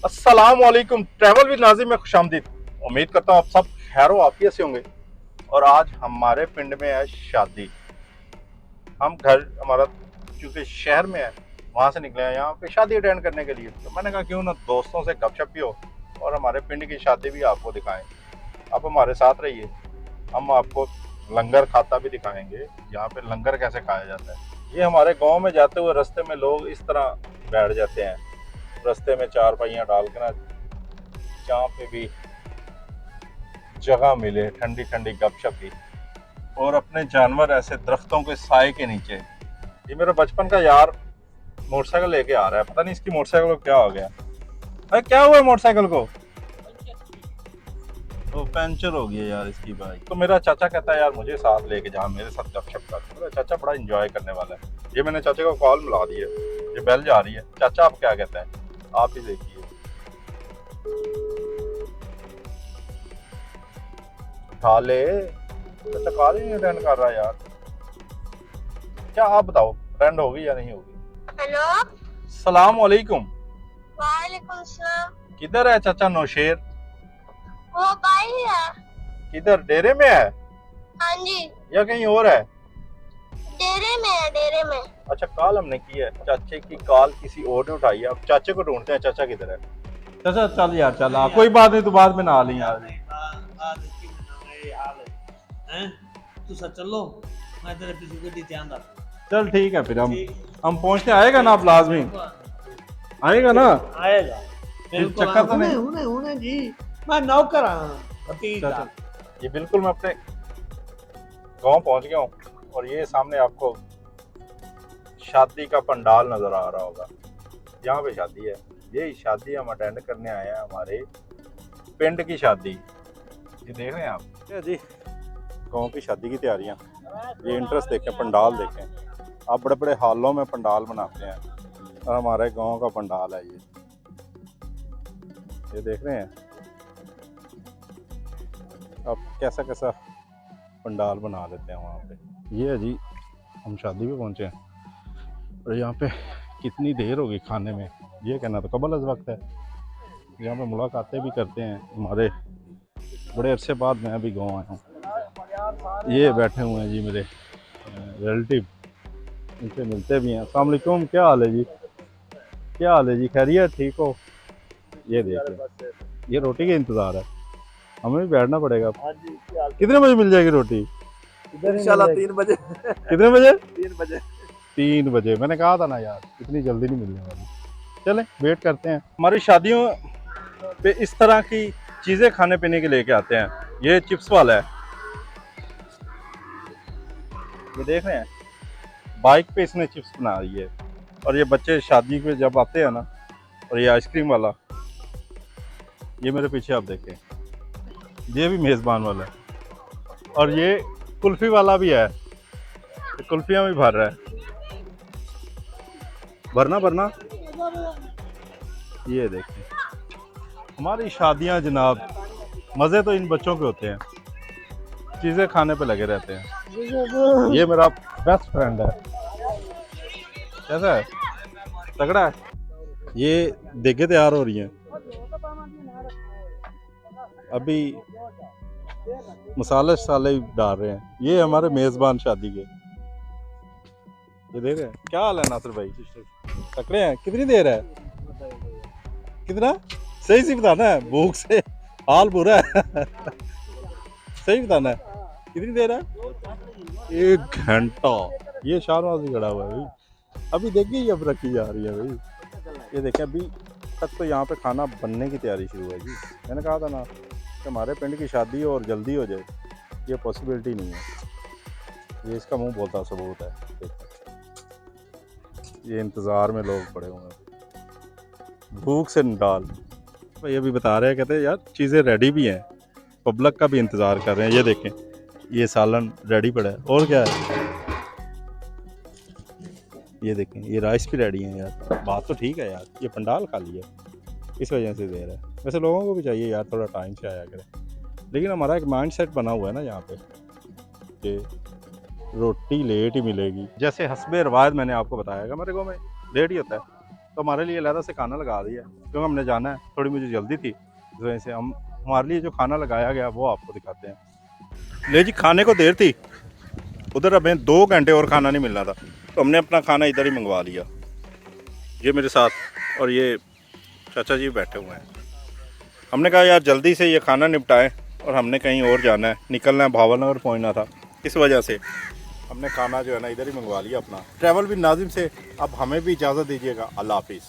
अस्सलामुअलैकुम। Travel with Nazim में खुशामदीद। उम्मीद करता हूँ आप सब खैर आफियत से होंगे। और आज हमारे पिंड में है शादी। हम घर हमारा चूंकि शहर में है, वहाँ से निकले हैं यहाँ पे शादी अटेंड करने के लिए। तो मैंने कहा क्यों ना दोस्तों से गपशप भी हो और हमारे पिंड की शादी भी आपको दिखाएं। आप हमारे साथ रहिए, हम आपको लंगर खाता भी दिखाएंगे, यहाँ पे लंगर कैसे खाया जाता है। ये हमारे गांव में जाते हुए रास्ते में लोग इस तरह बैठ जाते हैं, रास्ते में चार पहियां डाल के ना, जहाँ पे भी जगह मिले ठंडी ठंडी गपशप की, और अपने जानवर ऐसे दरख्तों के साए के नीचे। ये मेरा बचपन का यार मोटरसाइकिल लेके आ रहा है, पता नहीं इसकी मोटरसाइकिल को क्या हो गया। अरे क्या हुआ मोटरसाइकिल को? तो पंचर हो गया यार इसकी बाइक। तो मेरा चाचा कहता है यार मुझे साथ लेके जा, मेरे साथ गपशप कर। मेरा चाचा बड़ा इंजॉय करने वाला है। ये मैंने चाचा को कॉल मिला दी है, ये बेल जा रही है। चाचा आप क्या कहते हैं, आप ही देखिए। उठा ले, चाचा कॉल ही नहीं अटेंड कर रहा यार। क्या आप बताओ, अटेंड होगी या नहीं होगी? हेलो। सलाम वालेकुम। वालेकुम सलाम। किधर है चाचा नौशेर? वो भाई है। किधर, डेरे में है हाँ जी, या कहीं और है? डेरे में है, डेरे में। अच्छा, कॉल हमने की है, चाचे की कॉल किसी और ने उठाई है। अब चाचे को ढूंढते हैं, चाचा किधर है। चाचा चल यार चल, कोई बात नहीं, तू बाद में ना ली यार। तू सच चलो, मैं तेरे पीछे गड्डी ध्यान रख। चल ठीक है, फिर हम पहुंचते। आएगा ना आप लाजमी? आएगा ना? आएगा बिल्कुल, चक्कर तो नहीं? हुने जी, मैं नौकर हूं भतीजा। ये बिल्कुल मैं अपने गांव पहुंच गया हूँ और ये सामने आपको शादी का पंडाल नजर आ रहा होगा। यहाँ पे शादी है, यही शादी हम अटेंड करने आए हैं, हमारे पिंड की शादी। ये देख रहे हैं आप जी, गांव की शादी की तैयारियां। ये इंटरेस्ट देखें, पंडाल देखें। आप बड़े बड़े हॉलों में पंडाल बनाते हैं और हमारे गांव का पंडाल है ये देख रहे हैं आप, कैसा कैसा पंडाल बना लेते हैं वहाँ पे। ये है जी, हम शादी पे पहुँचे हैं और यहाँ पे कितनी देर होगी खाने में, ये कहना तो कबल अज़ वक्त है। यहाँ पे मुलाकातें भी करते हैं, हमारे बड़े अरसे बाद मैं अभी गाँव आया हूँ। ये बैठे हुए हैं जी मेरे रिलेटिव, इनसे मिलते भी हैं। अस्सलाम वालेकुम, क्या हाल है जी? क्या हाल है जी, खैरियत, ठीक हो? ये देखिए, ये रोटी का इंतज़ार है, हमें भी बैठना पड़ेगा। कितने बजे मिल जाएगी रोटी? इंशाल्लाह 3 बजे। कितने बजे? 3 बजे। 3 बजे, मैंने कहा था ना यार, इतनी जल्दी नहीं मिलने वाली। चले वेट करते हैं। हमारी शादियों पे इस तरह की चीज़ें खाने पीने के लेके आते हैं। ये चिप्स वाला है, ये देख रहे हैं, बाइक पे इसने चिप्स बना रही है। और ये बच्चे शादी पे जब आते हैं ना, और ये आइसक्रीम वाला, ये मेरे पीछे आप देखें, ये भी मेज़बान वाला है। और ये कुल्फ़ी वाला भी है, कुल्फ़ियाँ भी भर रहा है। भरना ये देखें, हमारी शादियां जनाब, मज़े तो इन बच्चों के होते हैं, चीज़ें खाने पे लगे रहते हैं। ये मेरा बेस्ट फ्रेंड है, कैसा है, तगड़ा है। ये देखे तैयार हो रही हैं, अभी मसाले शसाले डाल रहे हैं। ये हमारे मेज़बान शादी के, ये देख रहे हैं। क्या हाल है नासिर भाई? तकड़े हैं? कितनी देर है? कितना सही से बताना है, भूख से हाल बुरा है। सही बताना है, कितनी देर है? 1 घंटा। ये शाहनवाज खड़ा हुआ है भाई, अभी देखिए अब रखी जा रही है भाई। ये देखें, अभी तक तो यहाँ पे खाना बनने की तैयारी शुरू है जी। मैंने कहा था ना कि हमारे पिंड की शादी हो और जल्दी हो जाए, ये पॉसिबिलिटी नहीं है। ये इसका मुंह बोलता सबूत है। ये इंतज़ार में लोग पड़े हुए हैं, भूख से निकाल। भाई अभी बता रहे हैं, कहते हैं यार चीज़ें रेडी भी हैं, पब्लिक का भी इंतज़ार कर रहे हैं। ये देखें, ये सालन रेडी पड़ा है, और क्या है, ये देखें, ये राइस भी रेडी है यार। बात तो ठीक है यार, ये पंडाल खाली है, इस वजह से देर है। वैसे लोगों को भी चाहिए यार थोड़ा टाइम से आया करें, लेकिन हमारा एक माइंड सेट बना हुआ है ना यहाँ पे कि रोटी लेट ही मिलेगी। जैसे हस्बे रवायत मैंने आपको बताया कि हमारे गाँव में लेट ही होता है, तो हमारे लिए अलहदा से खाना लगा दिया क्योंकि हमने जाना है, थोड़ी मुझे जल्दी थी, इस वजह से हम हमारे लिए जो खाना लगाया गया वो आपको दिखाते हैं। ले जी, खाने को देर थी, उधर हमें 2 घंटे और खाना नहीं मिलना था, तो हमने अपना खाना इधर ही मंगवा लिया। ये मेरे साथ और ये चाचा जी बैठे हुए हैं। हमने कहा यार जल्दी से ये खाना निपटाएं और हमने कहीं और जाना है, निकलना है, भावलनगर पहुंचना था, इस वजह से हमने खाना जो है ना इधर ही मंगवा लिया अपना। ट्रैवल भी नाजिम से। अब हमें भी इजाज़त दीजिएगा। अल्लाह हाफिज़।